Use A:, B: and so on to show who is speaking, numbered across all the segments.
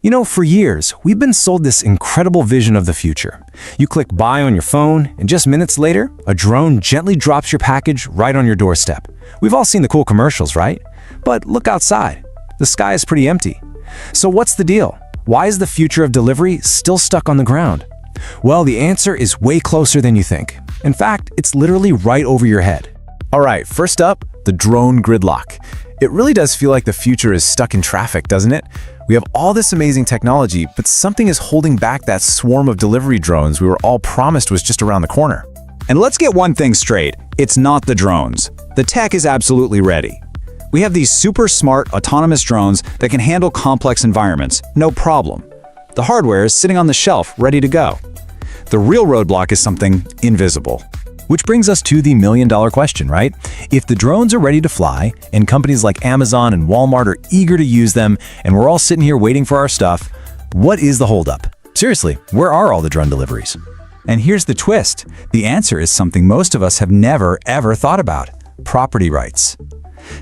A: For years, we've been sold this incredible vision of the future. You click buy on your phone, and just minutes later, a drone gently drops your package right on your doorstep. We've all seen the cool commercials, right? But look outside. The sky is pretty empty. So what's the deal? Why is the future of delivery still stuck on the ground? Well, the answer is way closer than you think. In fact, it's literally right over your head.
B: All right, first up, the drone gridlock. It really does feel like the future is stuck in traffic, doesn't it? We have all this amazing technology, but something is holding back that swarm of delivery drones we were all promised was just around the corner.
C: And let's get one thing straight. It's not the drones. The tech is absolutely ready. We have these super smart autonomous drones that can handle complex environments, no problem. The hardware is sitting on the shelf, ready to go. The real roadblock is something invisible.
B: Which brings us to the million-dollar question, right? If the drones are ready to fly, and companies like Amazon and Walmart are eager to use them, and we're all sitting here waiting for our stuff, what is the holdup? Seriously, where are all the drone deliveries?
C: And here's the twist. The answer is something most of us have never, ever thought about: property rights.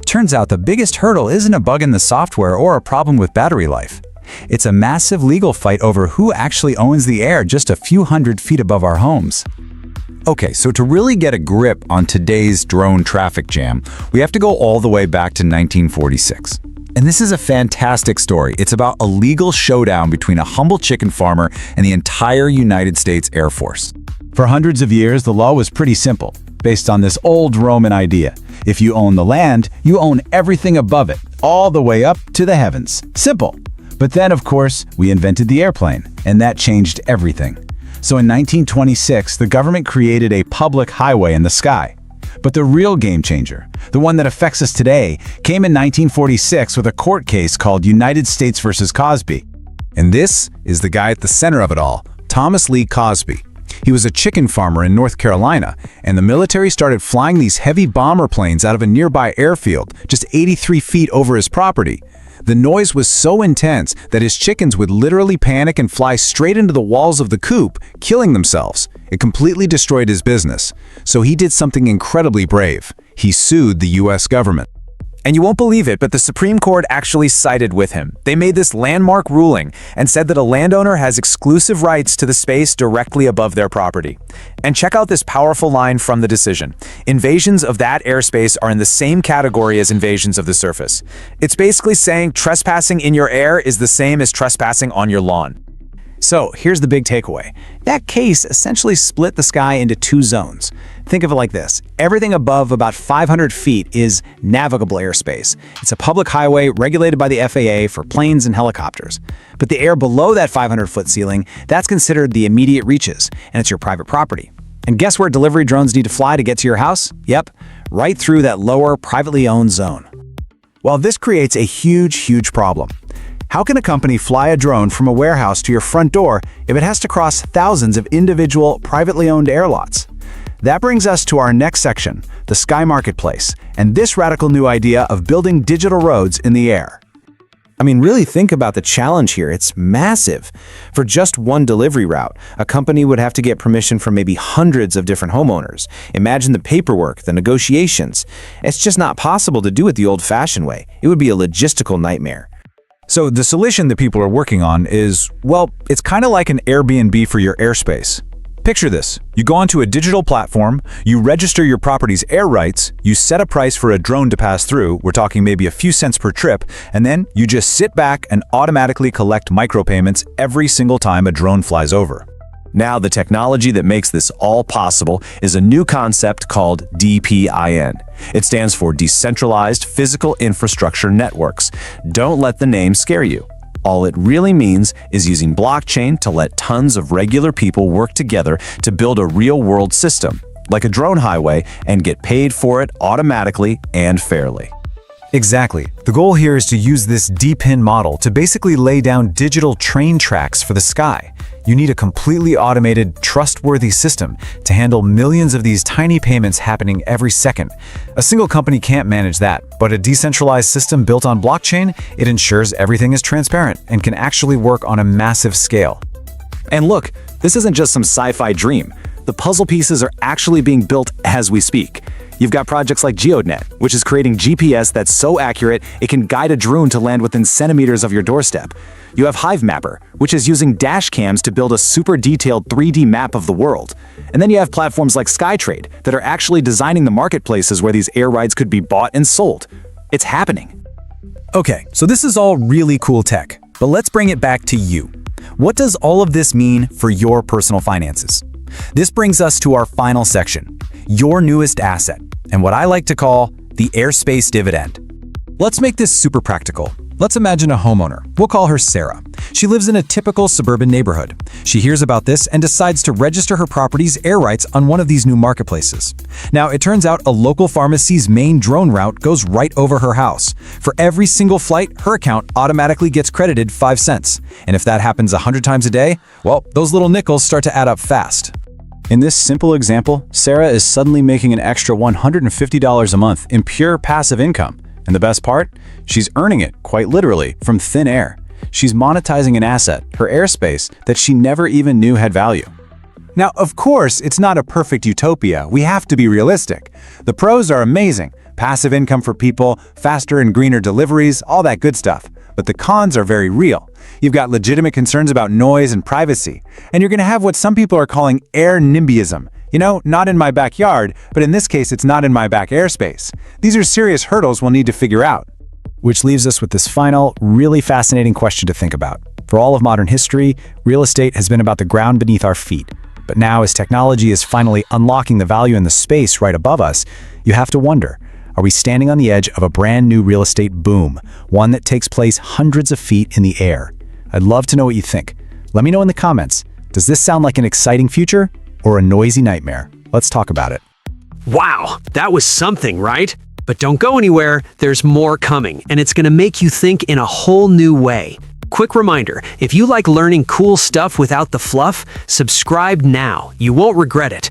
C: Turns out the biggest hurdle isn't a bug in the software or a problem with battery life. It's a massive legal fight over who actually owns the air just a few hundred feet above our homes. Okay, so to really get a grip on today's drone traffic jam, we have to go all the way back to 1946. And this is a fantastic story. It's about a legal showdown between a humble chicken farmer and the entire United States Air Force. For hundreds of years, the law was pretty simple, based on this old Roman idea. If you own the land, you own everything above it, all the way up to the heavens. Simple. But then, of course, we invented the airplane, and that changed everything. So in 1926, the government created a public highway in the sky. But the real game changer, the one that affects us today, came in 1946 with a court case called United States versus Cosby. And this is the guy at the center of it all, Thomas Lee Cosby. He was a chicken farmer in North Carolina, and the military started flying these heavy bomber planes out of a nearby airfield, just 83 feet over his property. The noise was so intense that his chickens would literally panic and fly straight into the walls of the coop, killing themselves. It completely destroyed his business. So he did something incredibly brave. He sued the US government.
A: And you won't believe it, but the Supreme Court actually sided with him. They made this landmark ruling and said that a landowner has exclusive rights to the space directly above their property. And check out this powerful line from the decision. Invasions of that airspace are in the same category as invasions of the surface. It's basically saying trespassing in your air is the same as trespassing on your lawn. So here's the big takeaway. That case essentially split the sky into two zones. Think of it like this. Everything above about 500 feet is navigable airspace. It's a public highway regulated by the FAA for planes and helicopters. But the air below that 500-foot ceiling, that's considered the immediate reaches, and it's your private property. And guess where delivery drones need to fly to get to your house? Yep, right through that lower, privately owned zone. Well, this creates a huge problem. How can a company fly a drone from a warehouse to your front door if it has to cross thousands of individual, privately owned airlots? That brings us to our next section, the Sky Marketplace, and this radical new idea of building digital roads in the air. I mean, really think about the challenge here. It's massive. For just one delivery route, a company would have to get permission from maybe hundreds of different homeowners. Imagine the paperwork, the negotiations. It's just not possible to do it the old-fashioned way. It would be a logistical nightmare.
C: So the solution that people are working on is, well, it's kind of like an Airbnb for your airspace. Picture this. You go onto a digital platform, you register your property's air rights, you set a price for a drone to pass through, we're talking maybe a few cents per trip, and then you just sit back and automatically collect micropayments every single time a drone flies over.
A: Now, the technology that makes this all possible is a new concept called DPIN. It stands for Decentralized Physical Infrastructure Networks. Don't let the name scare you. All it really means is using blockchain to let tons of regular people work together to build a real-world system, like a drone highway, and get paid for it automatically and fairly.
B: Exactly. The goal here is to use this DPIN model to basically lay down digital train tracks for the sky. You need a completely automated, trustworthy system to handle millions of these tiny payments happening every second. A single company can't manage that, but a decentralized system built on blockchain, it ensures everything is transparent and can actually work on a massive scale.
A: And look, this isn't just some sci-fi dream. the puzzle pieces are actually being built as we speak. You've got projects like GeoDNet, which is creating GPS that's so accurate it can guide a drone to land within centimeters of your doorstep. You have HiveMapper, which is using dash cams to build a super detailed 3D map of the world. And then you have platforms like Skytrade that are actually designing the marketplaces where these air rides could be bought and sold. It's happening.
C: Okay, so this is all really cool tech, but let's bring it back to you. What does all of this mean for your personal finances? This brings us to our final section, your newest asset, and what I like to call the airspace dividend. Let's make this super practical. Let's imagine a homeowner. We'll call her Sarah. She lives in a typical suburban neighborhood. She hears about this and decides to register her property's air rights on one of these new marketplaces. Now, it turns out a local pharmacy's main drone route goes right over her house. For every single flight, her account automatically gets credited 5 cents. And if that happens 100 times a day, well, those little nickels start to add up fast.
B: In this simple example, Sarah is suddenly making an extra $150 a month in pure passive income. And the best part? She's earning it, quite literally, from thin air. She's monetizing an asset, her airspace, that she never even knew had value.
A: Now, of course, it's not a perfect utopia. We have to be realistic. The pros are amazing. Passive income for people, faster and greener deliveries, all that good stuff. But the cons are very real. You've got legitimate concerns about noise and privacy. And you're going to have what some people are calling air NIMBYism. You know, not in my backyard, but in this case, it's not in my back airspace. These are serious hurdles we'll need to figure out.
B: Which leaves us with this final, really fascinating question to think about. For all of modern history, real estate has been about the ground beneath our feet. But now, as technology is finally unlocking the value in the space right above us, you have to wonder, are we standing on the edge of a brand new real estate boom, one that takes place hundreds of feet in the air? I'd love to know what you think. Let me know in the comments. Does this sound like an exciting future or a noisy nightmare? Let's talk about it.
D: Wow, that was something, right? But don't go anywhere, there's more coming, and it's gonna make you think in a whole new way. Quick reminder, if you like learning cool stuff without the fluff, subscribe now. You won't regret it.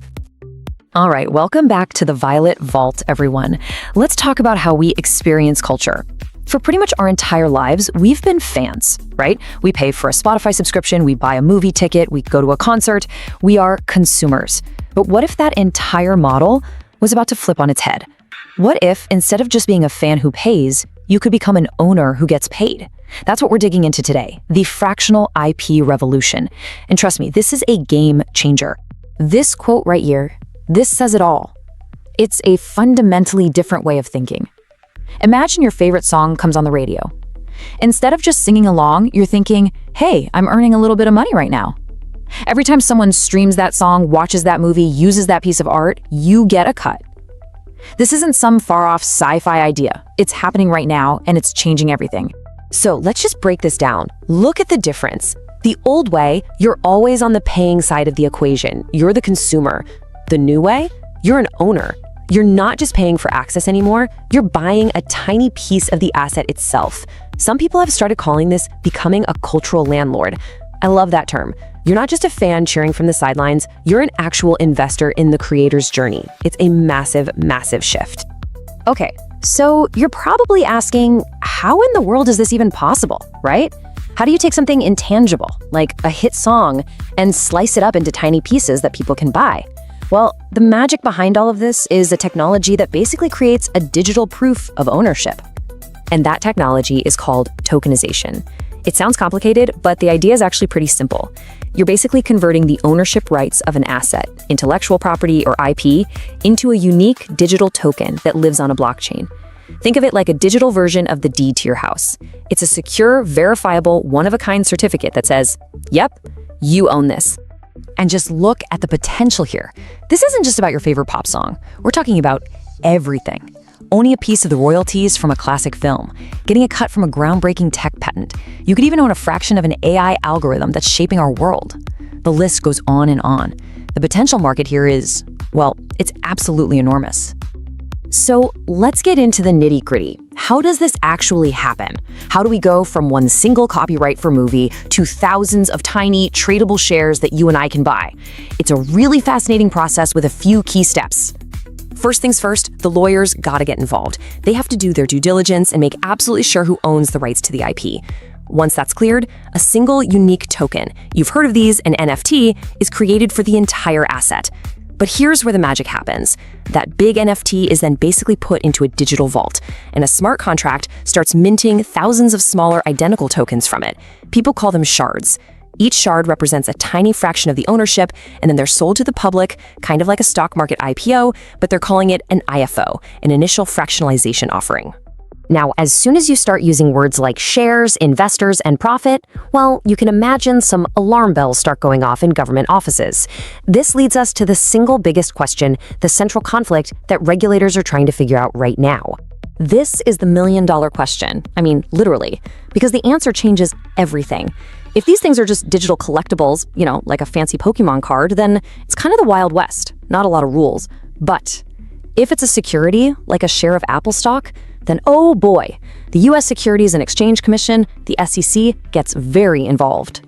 E: All right, welcome back to the Violet Vault, everyone. Let's talk about how we experience culture. For pretty much our entire lives, we've been fans, right? We pay for a Spotify subscription, we buy a movie ticket, we go to a concert. We are consumers. But what if that entire model was about to flip on its head? What if, instead of just being a fan who pays, you could become an owner who gets paid? That's what we're digging into today, the fractional IP revolution. And trust me, this is a game changer. This quote right here, this says it all. It's a fundamentally different way of thinking. Imagine your favorite song comes on the radio. Instead of just singing along, you're thinking, hey, I'm earning a little bit of money right now. Every time someone streams that song, watches that movie, uses that piece of art, you get a cut. This isn't some far-off sci-fi idea. It's happening right now, and it's changing everything.
F: So let's just break this down. Look at the difference. The old way, you're always on the paying side of the equation. You're the consumer. The new way, you're an owner. You're not just paying for access anymore, you're buying a tiny piece of the asset itself. Some people have started calling this becoming a cultural landlord. I love that term. You're not just a fan cheering from the sidelines, you're an actual investor in the creator's journey. It's a massive, massive shift.
E: Okay, so you're probably asking, how in the world is this even possible, right? How do you take something intangible, like a hit song, and slice it up into tiny pieces that people can buy? Well, the magic behind all of this is a technology that basically creates a digital proof of ownership.
F: And that technology is called tokenization. It sounds complicated, but the idea is actually pretty simple. You're basically converting the ownership rights of an asset, intellectual property or IP, into a unique digital token that lives on a blockchain. Think of it like a digital version of the deed to your house. It's a secure, verifiable, one-of-a-kind certificate that says, yep, you own this.
E: And just look at the potential here. This isn't just about your favorite pop song. We're talking about everything. Owning a piece of the royalties from a classic film, getting a cut from a groundbreaking tech patent. You could even own a fraction of an AI algorithm that's shaping our world. The list goes on and on. The potential market here is, well, it's absolutely enormous. So let's get into the nitty-gritty. How does this actually happen? How do we go from one single copyright for movie to thousands of tiny, tradable shares that you and I can buy? It's a really fascinating process with a few key steps.
F: First things first, the lawyers gotta get involved. They have to do their due diligence and make absolutely sure who owns the rights to the IP. Once that's cleared, a single unique token, you've heard of these, an NFT, is created for the entire asset. But here's where the magic happens. That big NFT is then basically put into a digital vault, and a smart contract starts minting thousands of smaller identical tokens from it. People call them shards. Each shard represents a tiny fraction of the ownership, and then they're sold to the public, kind of like a stock market IPO, but they're calling it an IFO, an initial fractionalization offering. Now, as soon as you start using words like shares, investors, and profit, well, you can imagine some alarm bells start going off in government offices. This leads us to the single biggest question, the central conflict that regulators are trying to figure out right now. This is the million-dollar question. I mean, literally, because the answer changes everything. If these things are just digital collectibles, like a fancy Pokemon card, then it's kind of the Wild West, not a lot of rules. But if it's a security, like a share of Apple stock, then oh boy, the US Securities and Exchange Commission, the SEC, gets very involved.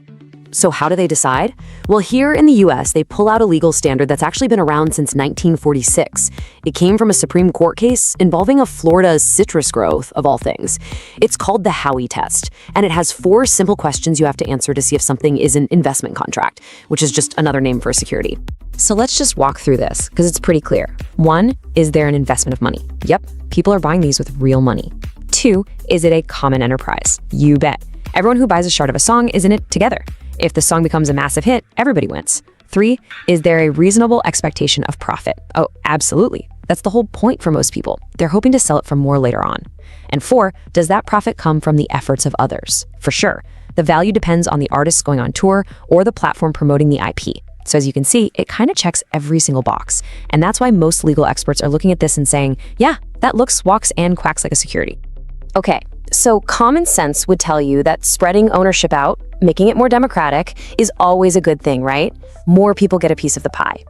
F: So how do they decide? Well, here in the US, they pull out a legal standard that's actually been around since 1946. It came from a Supreme Court case involving a Florida citrus growth, of all things. It's called the Howey test, and it has 4 simple questions you have to answer to see if something is an investment contract, which is just another name for a security. So let's just walk through this, because it's pretty clear. 1, is there an investment of money? Yep, people are buying these with real money. 2, is it a common enterprise? You bet. Everyone who buys a shard of a song is in it together. If the song becomes a massive hit, everybody wins. 3, is there a reasonable expectation of profit? Oh, absolutely. That's the whole point for most people. They're hoping to sell it for more later on. And 4, does that profit come from the efforts of others? For sure. The value depends on the artists going on tour or the platform promoting the IP. So as you can see, it kind of checks every single box. And that's why most legal experts are looking at this and saying, yeah, that looks, walks, and quacks like a security. Okay, so common sense would tell you that spreading ownership out, making it more democratic, is always a good thing, right? More people get a piece of the pie.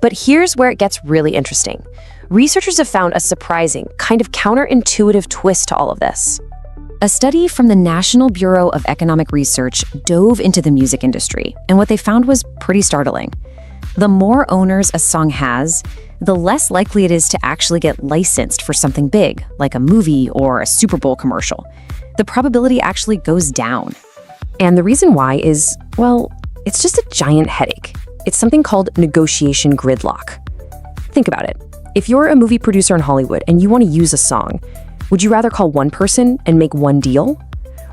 F: But here's where it gets really interesting. Researchers have found a surprising, kind of counterintuitive twist to all of this. A study from the National Bureau of Economic Research dove into the music industry, and what they found was pretty startling. The more owners a song has, the less likely it is to actually get licensed for something big, like a movie or a Super Bowl commercial. The probability actually goes down. And the reason why is, well, it's just a giant headache. It's something called negotiation gridlock. Think about it. If you're a movie producer in Hollywood and you want to use a song, would you rather call one person and make one deal?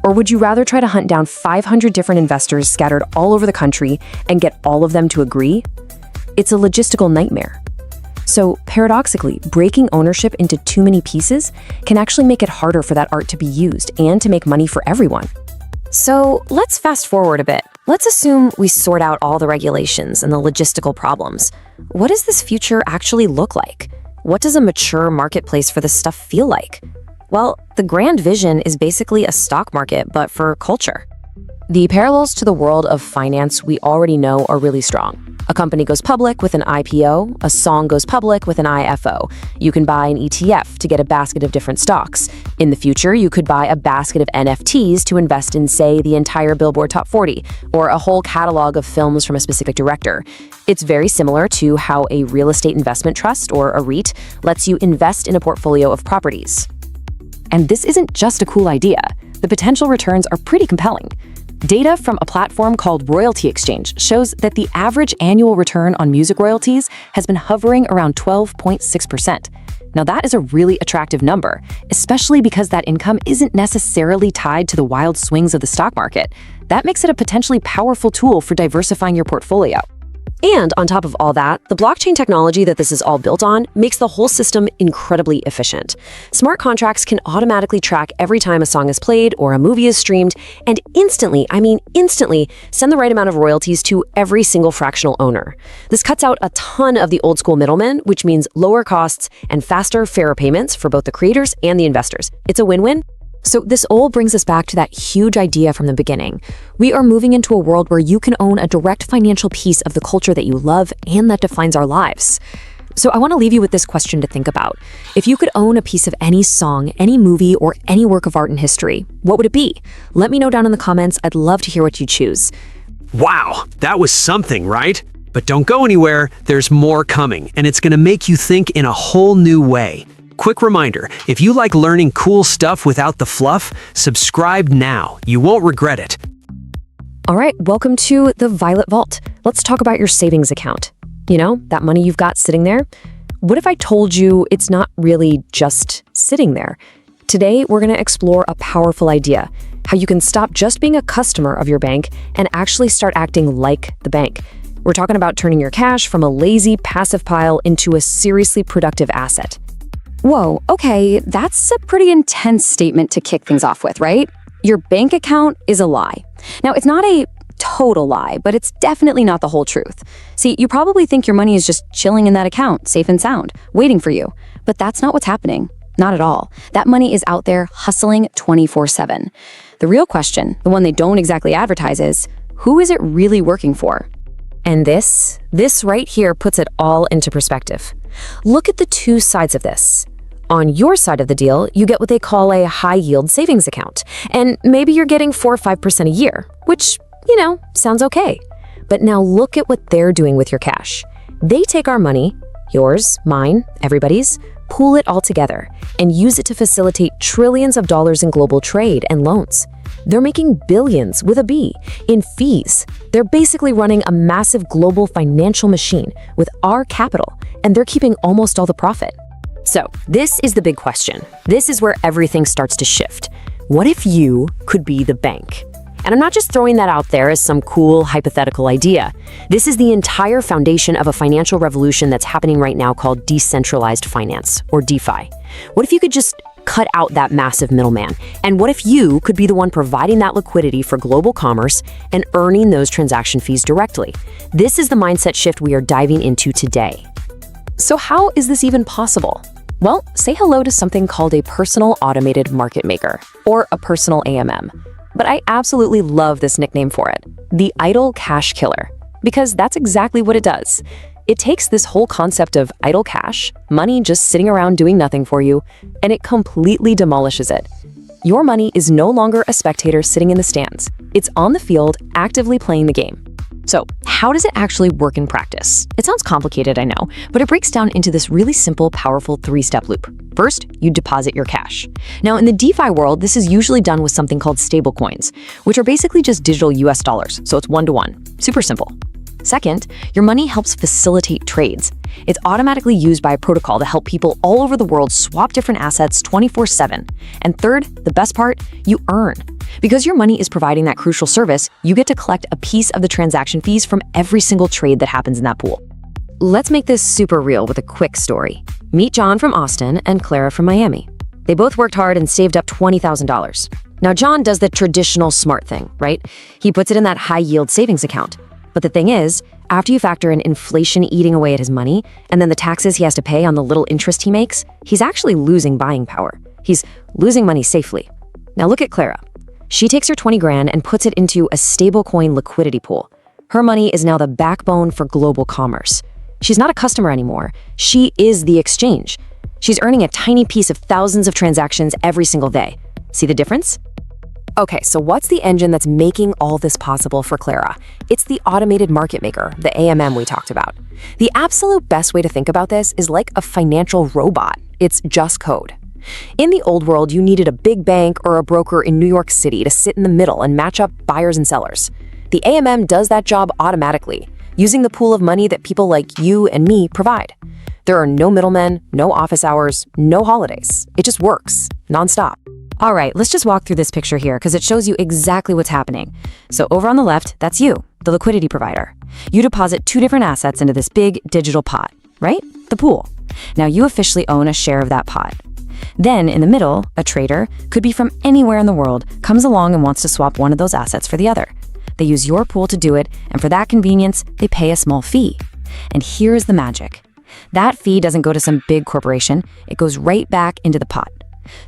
F: Or would you rather try to hunt down 500 different investors scattered all over the country and get all of them to agree? It's a logistical nightmare. So paradoxically, breaking ownership into too many pieces can actually make it harder for that art to be used and to make money for everyone. So let's fast forward a bit. Let's assume we sort out all the regulations and the logistical problems. What does this future actually look like? What does a mature marketplace for this stuff feel like? Well, the grand vision is basically a stock market, but for culture. The parallels to the world of finance we already know are really strong. A company goes public with an IPO, a song goes public with an IFO. You can buy an ETF to get a basket of different stocks. In the future, you could buy a basket of NFTs to invest in, say, the entire Billboard Top 40, or a whole catalog of films from a specific director. It's very similar to how a real estate investment trust, or a REIT, lets you invest in a portfolio of properties. And this isn't just a cool idea. The potential returns are pretty compelling. Data from a platform called Royalty Exchange shows that the average annual return on music royalties has been hovering around 12.6%. Now that is a really attractive number, especially because that income isn't necessarily tied to the wild swings of the stock market. That makes it a potentially powerful tool for diversifying your portfolio. And on top of all that, the blockchain technology that this is all built on makes the whole system incredibly efficient. Smart contracts can automatically track every time a song is played or a movie is streamed, and instantly, send the right amount of royalties to every single fractional owner. This cuts out a ton of the old school middlemen, which means lower costs and faster, fairer payments for both the creators and the investors. It's a win-win. So this all brings us back to that huge idea from the beginning. We are moving into a world where you can own a direct financial piece of the culture that you love and that defines our lives. So I want to leave you with this question to think about. If you could own a piece of any song, any movie, or any work of art in history, what would it be? Let me know down in the comments. I'd love to hear what you choose.
D: Wow, that was something, right? But don't go anywhere, there's more coming, and it's going to make you think in a whole new way. Quick reminder, if you like learning cool stuff without the fluff, subscribe now. You won't regret it.
F: All right, welcome to the Violet Vault. Let's talk about your savings account. You know, that money you've got sitting there? What if I told you it's not really just sitting there? Today, we're going to explore a powerful idea, how you can stop just being a customer of your bank and actually start acting like the bank. We're talking about turning your cash from a lazy, passive pile into a seriously productive asset.
E: Whoa, okay, that's a pretty intense statement to kick things off with, right? Your bank account is a lie. Now, it's not a total lie, but it's definitely not the whole truth. See, you probably think your money is just chilling in that account, safe and sound, waiting for you. But that's not what's happening. Not at all. That money is out there hustling 24/7. The real question, the one they don't exactly advertise, is who is it really working for?
F: And this right here puts it all into perspective. Look at the two sides of this. On your side of the deal, you get what they call a high-yield savings account. And maybe you're getting 4 or 5% a year, which, sounds okay. But now look at what they're doing with your cash. They take our money, yours, mine, everybody's, pool it all together, and use it to facilitate trillions of dollars in global trade and loans. They're making billions, with a B, in fees. They're basically running a massive global financial machine with our capital, and they're keeping almost all the profit. So, this is the big question. This is where everything starts to shift. What if you could be the bank? And I'm not just throwing that out there as some cool hypothetical idea. This is the entire foundation of a financial revolution that's happening right now called decentralized finance, or DeFi. What if you could just cut out that massive middleman? And what if you could be the one providing that liquidity for global commerce and earning those transaction fees directly? This is the mindset shift we are diving into today. So how is this even possible? Well, say hello to something called a personal automated market maker, or a personal AMM. But I absolutely love this nickname for it, the idle cash killer, because that's exactly what it does. It takes this whole concept of idle cash, money just sitting around doing nothing for you, and it completely demolishes it. Your money is no longer a spectator sitting in the stands. It's on the field, actively playing the game. So, how does it actually work in practice? It sounds complicated, I know, but it breaks down into this really simple, powerful 3-step loop. First, you deposit your cash. Now, in the DeFi world, this is usually done with something called stablecoins, which are basically just digital US dollars, so it's 1-to-1. Super simple. Second, your money helps facilitate trades. It's automatically used by a protocol to help people all over the world swap different assets 24/7. And third, the best part, you earn. Because your money is providing that crucial service, you get to collect a piece of the transaction fees from every single trade that happens in that pool. Let's make this super real with a quick story. Meet John from Austin and Clara from Miami. They both worked hard and saved up $20,000. Now, John does the traditional smart thing, right? He puts it in that high-yield savings account. But the thing is, after you factor in inflation eating away at his money, and then the taxes he has to pay on the little interest he makes, he's actually losing buying power. He's losing money safely. Now look at Clara. She takes her 20 grand and puts it into a stablecoin liquidity pool. Her money is now the backbone for global commerce. She's not a customer anymore. She is the exchange. She's earning a tiny piece of thousands of transactions every single day. See the difference? Okay, so what's the engine that's making all this possible for Clara? It's the automated market maker, the AMM we talked about. The absolute best way to think about this is like a financial robot. It's just code. In the old world, you needed a big bank or a broker in New York City to sit in the middle and match up buyers and sellers. The AMM does that job automatically, using the pool of money that people like you and me provide. There are no middlemen, no office hours, no holidays. It just works, nonstop. All right, let's just walk through this picture here because it shows you exactly what's happening. So over on the left, that's you, the liquidity provider. You deposit 2 different assets into this big digital pot, right? The pool. Now you officially own a share of that pot. Then in the middle, a trader, could be from anywhere in the world, comes along and wants to swap one of those assets for the other. They use your pool to do it, and for that convenience, they pay a small fee. And here's the magic. That fee doesn't go to some big corporation, it goes right back into the pot.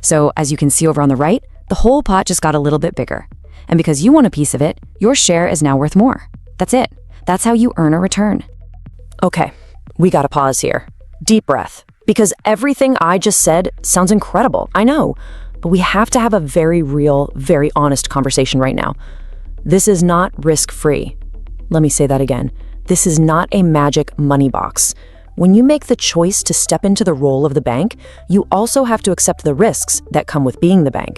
F: So as you can see over on the right, the whole pot just got a little bit bigger. And because you want a piece of it, your share is now worth more. That's it. That's how you earn a return. Okay, we gotta pause here. Deep breath. Because everything I just said sounds incredible, I know. But we have to have a very real, very honest conversation right now. This is not risk-free. Let me say that again. This is not a magic money box.
E: When you make the choice to step into the role of the bank, you also have to accept the risks that come with being the bank.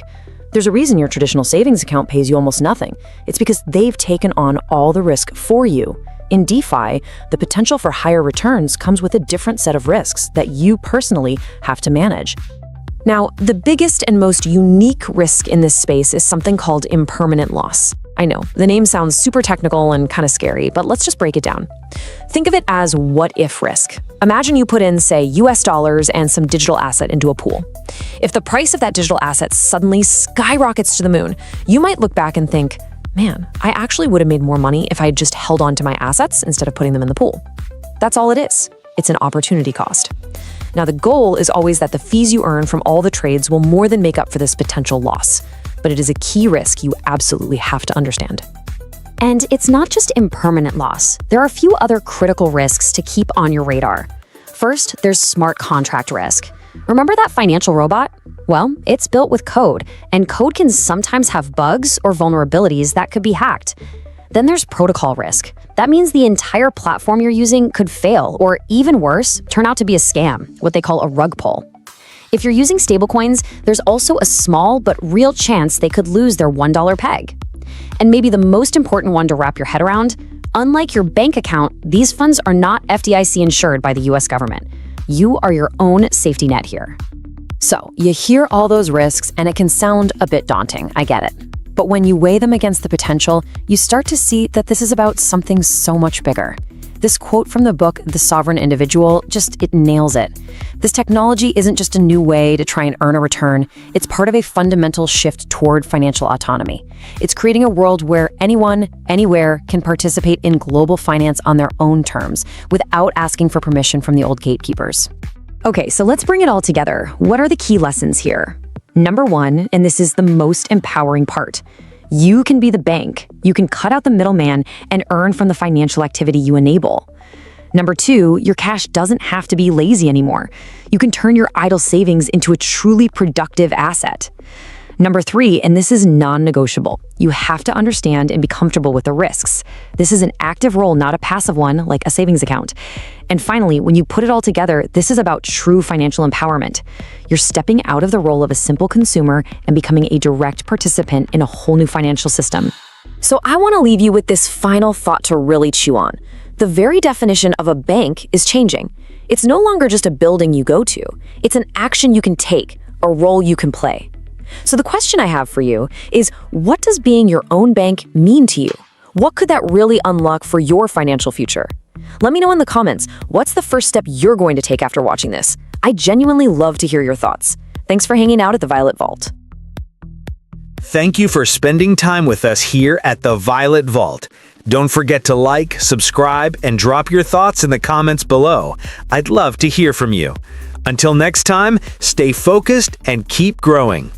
E: There's a reason your traditional savings account pays you almost nothing. It's because they've taken on all the risk for you. In DeFi, the potential for higher returns comes with a different set of risks that you personally have to manage. Now, the biggest and most unique risk in this space is something called impermanent loss. I know, the name sounds super technical and kind of scary, but let's just break it down. Think of it as what-if risk. Imagine you put in, say, US dollars and some digital asset into a pool. If the price of that digital asset suddenly skyrockets to the moon, you might look back and think, man, I actually would have made more money if I had just held on to my assets instead of putting them in the pool. That's all it is. It's an opportunity cost. Now, the goal is always that the fees you earn from all the trades will more than make up for this potential loss. But it is a key risk you absolutely have to understand.
G: And it's not just impermanent loss. There are a few other critical risks to keep on your radar. First, there's smart contract risk. Remember that financial robot? Well, it's built with code, and code can sometimes have bugs or vulnerabilities that could be hacked. Then there's protocol risk. That means the entire platform you're using could fail, or even worse, turn out to be a scam, what they call a rug pull. If you're using stablecoins, there's also a small but real chance they could lose their $1 peg. And maybe the most important one to wrap your head around, unlike your bank account, these funds are not FDIC insured by the US government. You are your own safety net here.
E: So, you hear all those risks and it can sound a bit daunting, I get it. But when you weigh them against the potential, you start to see that this is about something so much bigger. This quote from the book, The Sovereign Individual, it nails it. This technology isn't just a new way to try and earn a return, it's part of a fundamental shift toward financial autonomy. It's creating a world where anyone, anywhere, can participate in global finance on their own terms, without asking for permission from the old gatekeepers.
G: Okay, so let's bring it all together. What are the key lessons here? Number one, and this is the most empowering part, you can be the bank. You can cut out the middleman and earn from the financial activity you enable. Number two, your cash doesn't have to be lazy anymore. You can turn your idle savings into a truly productive asset. Number three, and this is non-negotiable, you have to understand and be comfortable with the risks. This is an active role, not a passive one, like a savings account. And finally, when you put it all together, this is about true financial empowerment. You're stepping out of the role of a simple consumer and becoming a direct participant in a whole new financial system.
E: So I want to leave you with this final thought to really chew on. The very definition of a bank is changing. It's no longer just a building you go to. It's an action you can take, a role you can play. So the question I have for you is, what does being your own bank mean to you? What could that really unlock for your financial future? Let me know in the comments, what's the first step you're going to take after watching this? I genuinely love to hear your thoughts. Thanks for hanging out at the Violet Vault.
H: Thank you for spending time with us here at the Violet Vault. Don't forget to like, subscribe, and drop your thoughts in the comments below. I'd love to hear from you. Until next time, stay focused and keep growing.